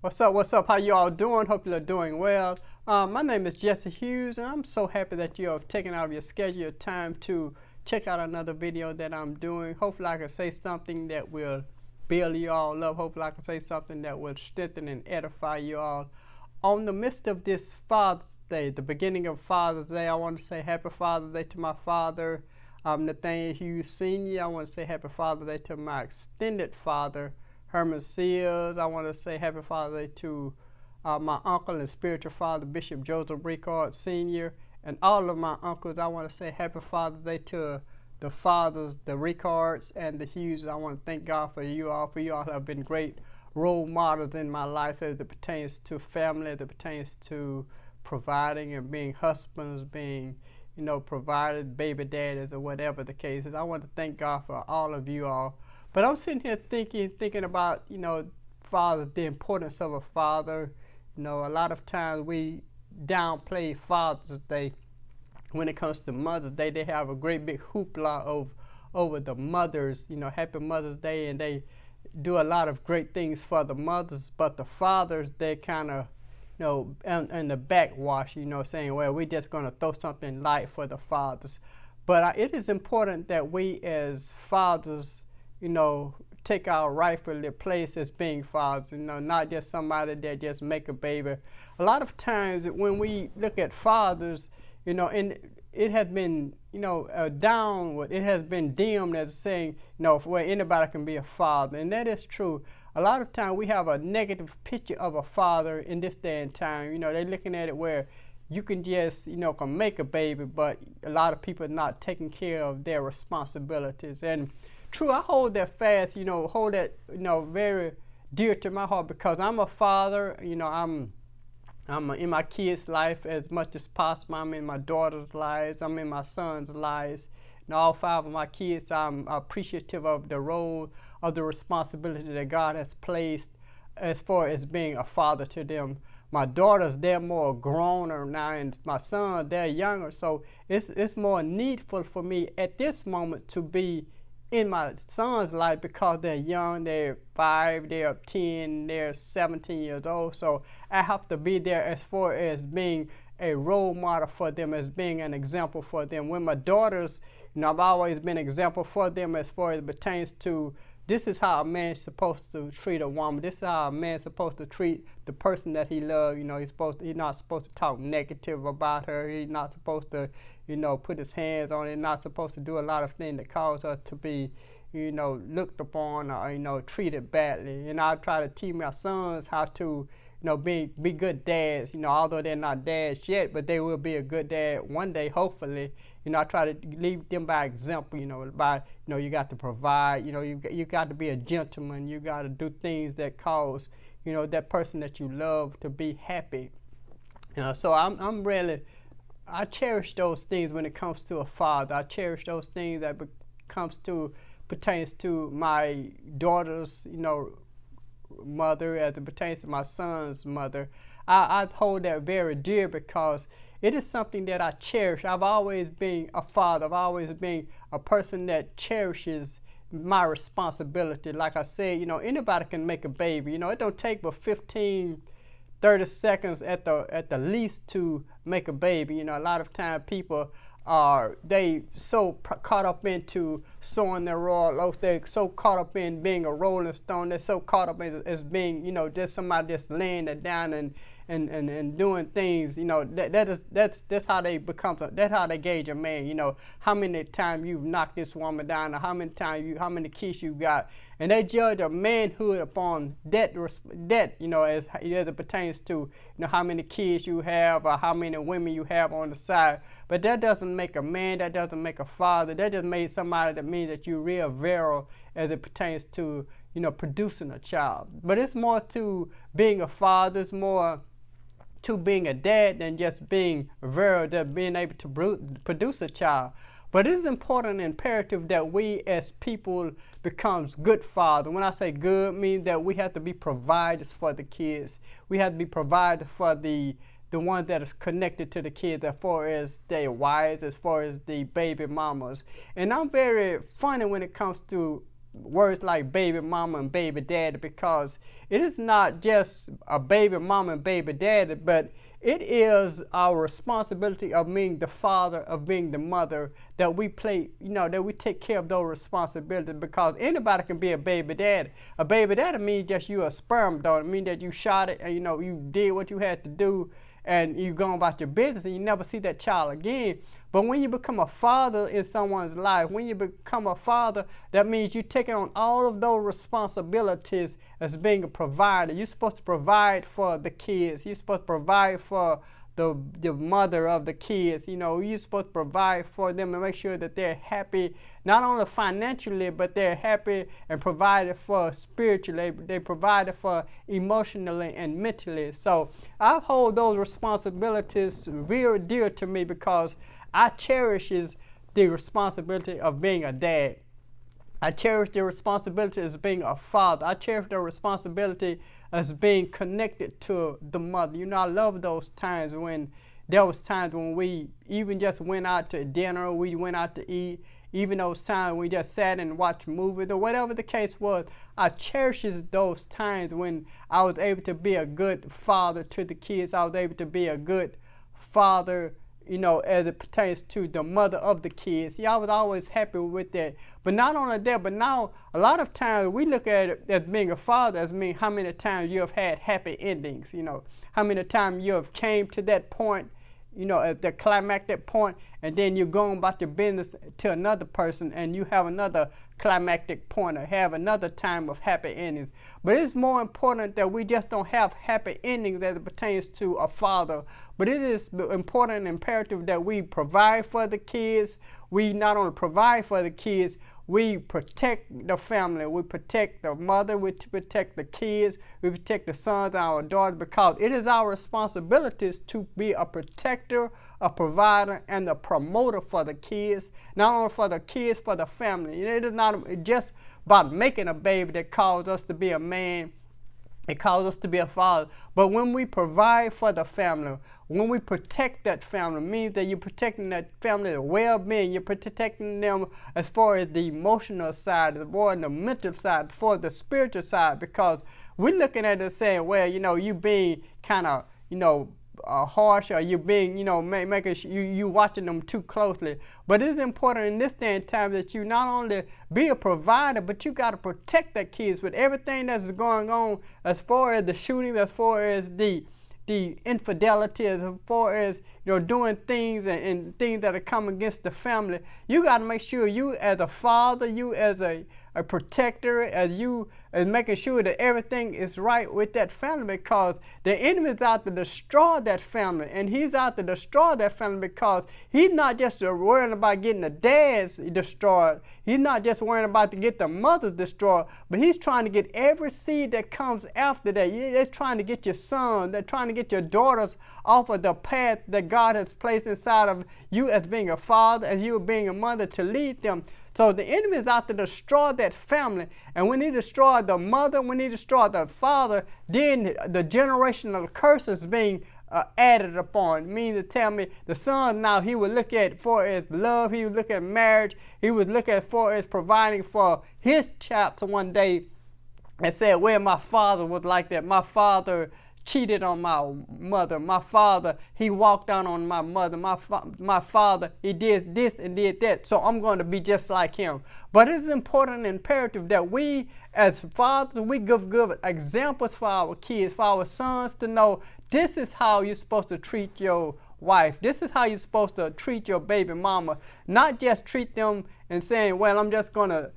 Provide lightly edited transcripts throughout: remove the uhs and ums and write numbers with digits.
What's up? How you all doing? Hope you're doing well. My name is Jesse Hughes, and I'm so happy that you have taken out of your schedule your time to check out another video that I'm doing. Hopefully, I can say something that will build you all up. Hopefully, I can say something that will strengthen and edify you all. On the midst of this Father's Day, the beginning of Father's Day, I want to say Happy Father's Day to my father, Nathaniel Hughes Sr. I want to say Happy Father's Day to my extended father, Herman Seals. I want to say Happy Father's Day to my uncle and spiritual father, Bishop Joseph Ricard Sr., and all of my uncles. I want to say Happy Father's Day to the fathers, the Ricards and the Hughes. I want to thank God for you all. For you all have been great role models in my life as it pertains to family, as it pertains to providing and being husbands, being provided, baby daddies, or whatever the case is. I want to thank God for all of you all. But I'm sitting here thinking about, father, the importance of a father. A lot of times we downplay Father's Day. When it comes to Mother's Day, they have a great big hoopla over the mothers, Happy Mother's Day, and they do a lot of great things for the mothers, but the fathers, they kind of, in the backwash, saying, well, we're just going to throw something light for the fathers. But it is important that we as fathers, take our rightful place as being fathers, not just somebody that just make a baby. A lot of times when we look at fathers, and it has been, downward, it has been deemed as saying, where anybody can be a father. And that is true. A lot of times we have a negative picture of a father in this day and time. They're looking at it where you can just, can make a baby, but a lot of people are not taking care of their responsibilities. And true, I hold that fast, hold that, very dear to my heart because I'm a father, I'm in my kids' life as much as possible. I'm in my daughter's lives. I'm in my son's lives. All five of my kids, I'm appreciative of the role, of the responsibility that God has placed as far as being a father to them. My daughters, they're more growner now, and my son, they're younger. So it's more needful for me at this moment to be in my son's life because they're young, they're 5, they're 10, they're 17 years old. So I have to be there as far as being a role model for them, as being an example for them. When my daughters, I've always been an example for them as far as it pertains to this is how a man's supposed to treat a woman. This is how a man's supposed to treat the person that he loves. He's not supposed to talk negative about her. He's not supposed to, put his hands on it. He's not supposed to do a lot of things that cause us to be, looked upon or, treated badly. And I try to teach my sons how to, be good dads, although they're not dads yet, but they will be a good dad one day, hopefully. I try to lead them by example, by, you got to provide, you got to be a gentleman. You got to do things that cause, that person that you love to be happy. So I'm really, I cherish those things when it comes to a father. I cherish those things that pertains to my daughter's, mother as it pertains to my son's mother. I hold that very dear because it is something that I cherish. I've always been a father. I've always been a person that cherishes my responsibility. Like I said, anybody can make a baby. It don't take but 15, 30 seconds at the least to make a baby. A lot of time people are so caught up into sowing their royal oats. They're so caught up in being a rolling stone. They're so caught up as being, just somebody just laying it down and doing things. That's how they become. That's how they gauge a man. How many times you've knocked this woman down, or how many kids you got, and they judge a manhood upon that. As it pertains to how many kids you have or how many women you have on the side. But that doesn't make a man. That doesn't make a father. That just made somebody that means that you're real virile as it pertains to producing a child. But it's more to being a father. It's more to being a dad than just being virile, than being able to produce a child. But it is important and imperative that we as people becomes good fathers. When I say good, means that we have to be providers for the kids. We have to be providers for the one that is connected to the kids as far as their wives, as far as the baby mamas. And I'm very funny when it comes to words like baby mama and baby daddy, because it is not just a baby mama and baby daddy, but it is our responsibility of being the father, of being the mother, that we play, that we take care of those responsibilities, because anybody can be a baby daddy. A baby daddy means just you a sperm donor. It means that you shot it and you did what you had to do and you go about your business and you never see that child again. But when you become a father in someone's life, when you become a father, that means you're taking on all of those responsibilities as being a provider. You're supposed to provide for the kids. You're supposed to provide for the mother of the kids. You're supposed to provide for them and make sure that they're happy, not only financially, but they're happy and provided for spiritually. They provided for emotionally and mentally. So I hold those responsibilities very dear to me, because I cherish the responsibility of being a dad. I cherish the responsibility as being a father. I cherish the responsibility as being connected to the mother. I love those times when we even just went out to dinner, we went out to eat, even those times we just sat and watched movies or whatever the case was. I cherish those times when I was able to be a good father to the kids. I was able to be a good father, as it pertains to the mother of the kids. I was always happy with that. But not only that, but now a lot of times we look at it as being a father as mean how many times you have had happy endings, how many times you have came to that point, at the climactic point, and then you're going about your business to another person and you have another climactic point or have another time of happy endings. But it's more important that we just don't have happy endings as it pertains to a father, but it is important and imperative that we provide for the kids. We not only provide for the kids, we protect the family. We protect the mother. We protect the kids. We protect the sons and our daughters, because it is our responsibilities to be a protector, a provider, and a promoter for the kids. Not only for the kids, for the family. It is not just about making a baby that calls us to be a man. It calls us to be a father. But when we provide for the family, when we protect that family, means that you're protecting that family's well-being. You're protecting them as far as the emotional side, as far as the mental side, as far as the spiritual side, because we're looking at it saying, well, you being kind of, harsh, or you being, making you watching them too closely. But it's important in this day and time that you not only be a provider, but you got to protect the kids with everything that's going on, as far as the shooting, as far as the infidelity, as far as doing things and things that are coming against the family. You got to make sure you as a father, you as a protector, as making sure that everything is right with that family, because the enemy is out to destroy that family, and he's out to destroy that family because he's not just worrying about getting the dads destroyed. He's not just worrying about to get the mothers destroyed, but he's trying to get every seed that comes after that. They're trying to get your sons, they're trying to get your daughters off of the path that God has placed inside of you as being a father, as you being a mother, to lead them. So the enemy is out to destroy that family. And when he destroyed the mother, when he destroyed the father, then the generational curses being added upon. Meaning to tell me the son now, he would look at for his love, he would look at marriage, he would look at for his providing for his child one day, and said, well, my father was like that. My father cheated on my mother. My father, he walked down on my mother. My father, he did this and did that. So I'm going to be just like him. But it's important and imperative that we as fathers, we give good examples for our kids, for our sons, to know this is how you're supposed to treat your wife. This is how you're supposed to treat your baby mama. Not just treat them and saying, well, I'm just going to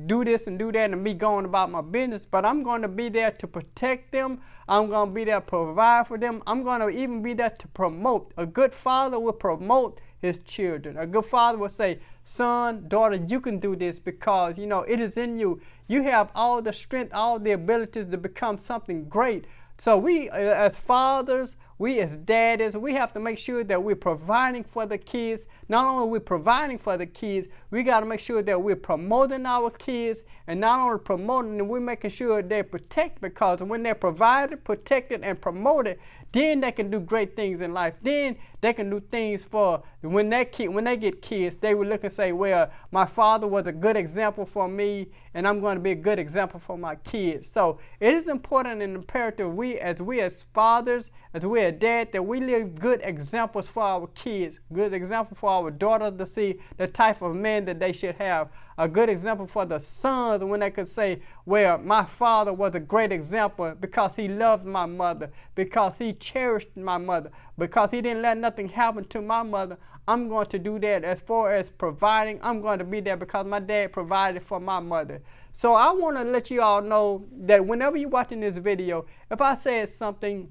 do this and do that and be going about my business, but I'm going to be there to protect them. I'm going to be there to provide for them. I'm going to even be there to promote. A good father will promote his children. A good father will say, son, daughter, you can do this because, it is in you. You have all the strength, all the abilities to become something great. So we, as fathers, we as daddies, we have to make sure that we're providing for the kids. Not only are we providing for the kids, we got to make sure that we're promoting our kids, and not only promoting them, we're making sure they're protected, because when they're provided, protected, and promoted, then they can do great things in life. Then they can do things for when they get kids, they will look and say, well, my father was a good example for me, and I'm going to be a good example for my kids. So it is important and imperative we as fathers, as we as dads, that we live good examples for our kids, good example for our daughters to see the type of man that they should have, a good example for the sons when they could say, well, my father was a great example because he loved my mother, because he cherished my mother, because he didn't let nothing happen to my mother. I'm going to do that. As far as providing, I'm going to be there because my dad provided for my mother. So I want to let you all know that whenever you're watching this video, if I said something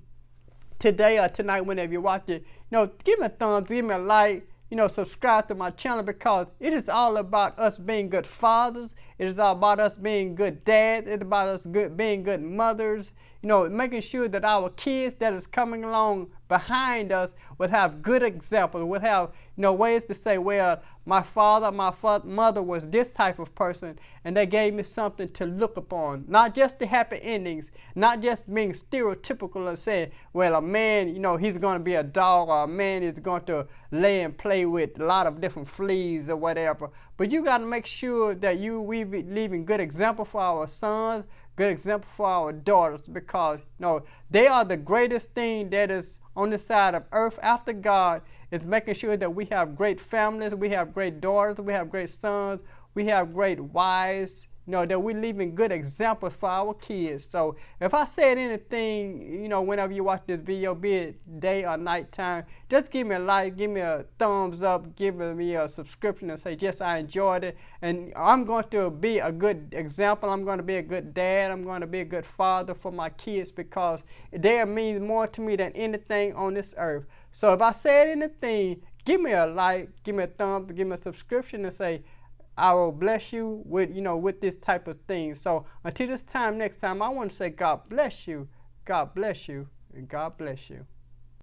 today or tonight, whenever you watch it, give me a thumbs, give me a like, subscribe to my channel, because it is all about us being good fathers. It is all about us being good dads. It's about us being good mothers. Making sure that our kids that is coming along behind us would have good examples, would have ways to say, well, my mother was this type of person, and they gave me something to look upon. Not just the happy endings, not just being stereotypical and saying, well, a man, he's going to be a dog, or a man is going to lay and play with a lot of different fleas or whatever. But you got to make sure that we be leaving good example for our sons, good example for our daughters, because they are the greatest thing that is on this side of earth after God, is making sure that we have great families, we have great daughters, we have great sons, we have great wives, that we're leaving good examples for our kids. So if I said anything, whenever you watch this video, be it day or nighttime, just give me a like, give me a thumbs up, give me a subscription, and say, yes, I enjoyed it. And I'm going to be a good example. I'm going to be a good dad. I'm going to be a good father for my kids, because they mean more to me than anything on this earth. So if I said anything, give me a like, give me a thumb, give me a subscription, and say, I will bless you with, with this type of thing. So until this time next time, I want to say God bless you, and God bless you.